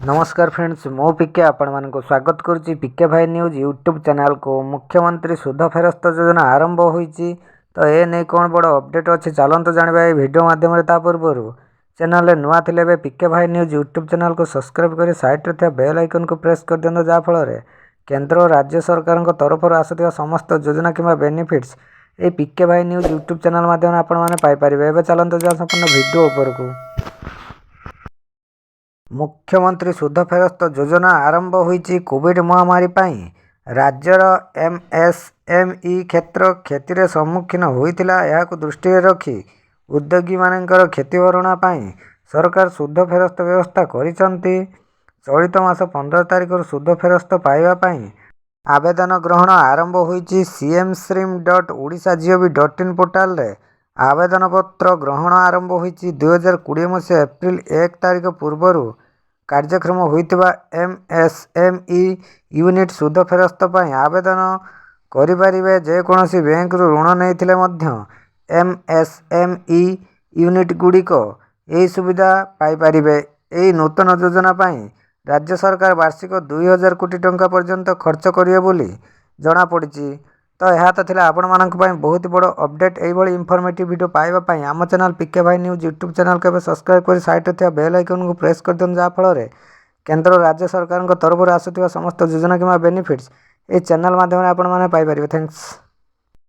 नमस्कार फ्रेंड्स मो पिके आपण मानको स्वागत करुच्ची पिके भाई न्यूज यूट्यूब चैनल को। मुख्यमंत्री सुध फेरस्त योजना आरंभ होईची तो ए नहीं कौन बड़ अपडेट अच्छे चलते जानवा ये वीडियो माध्यम पूर्व चैनल नुआ थे पिके भाई न्यूज यूट्यूब चैनल को सब्सक्राइब कर साइड रे बेल आइकन को प्रेस कर दिखाँ जहाँफल केंद्र और राज्य सरकार तरफ आसुवा समस्त योजना कि बेनिफिट्स ये पिके भाई न्यूज यूट्यूब चैनल माध्यम आपण मैंने चलते जा संपूर्ण वीडियो उपरकू। मुख्यमंत्री सुध फेरस्त योजना आरंभ होईची कोविड महामारी पाई राज्यर एमएसएमई क्षेत्र क्षतिर सम्मुखीन होइतिला। याकु दृष्टि रखी उद्योगी मानकर क्षतिभरणा पाई सरकार सुध फेरस्त व्यवस्था करिसंती। चलित मास 15 तारिख सुध फेरस्त पाइबा पाई आवेदन ग्रहण आरंभ होईची। cmsrim.odisha.gov.in पोर्टाल रे आवेदन पत्र ग्रहण आरंभ होईची। 2020 मसीहा एप्रिल 1 तारिख पूर्व कार्यक्रम होइतिबा एमएसएमई यूनिट सुध फेरस्त पाई आवेदन करिपारिबे। जेकोसी बैंक ऋण नैथिले मध्य एमएसएमई यूनिट गुड़िक यही सुविधा पाइपारिबे। यही नूतन योजना पाई राज्य सरकार वार्षिक 2000 कोटी टंका पर्यंत खर्च करिवे बोली जना पड़िछि। तो यह तो थिला आपण मानक पई बहुत बड़ अपडेट। यही इनफॉर्मेटिव वीडियो पाइबा पई आम चैनल पिके भाई न्यूज यूट्यूब चैनल के सब्सक्राइब कर साइड रे बेल आइकन को प्रेस कर दिखाँ जहाँफल केंद्र और राज्य सरकार तरफ आसुवा समस्त योजना कि बेनिफिट्स ये चैनल माध्यम आपण मैंने पाइपर। थैंक्स।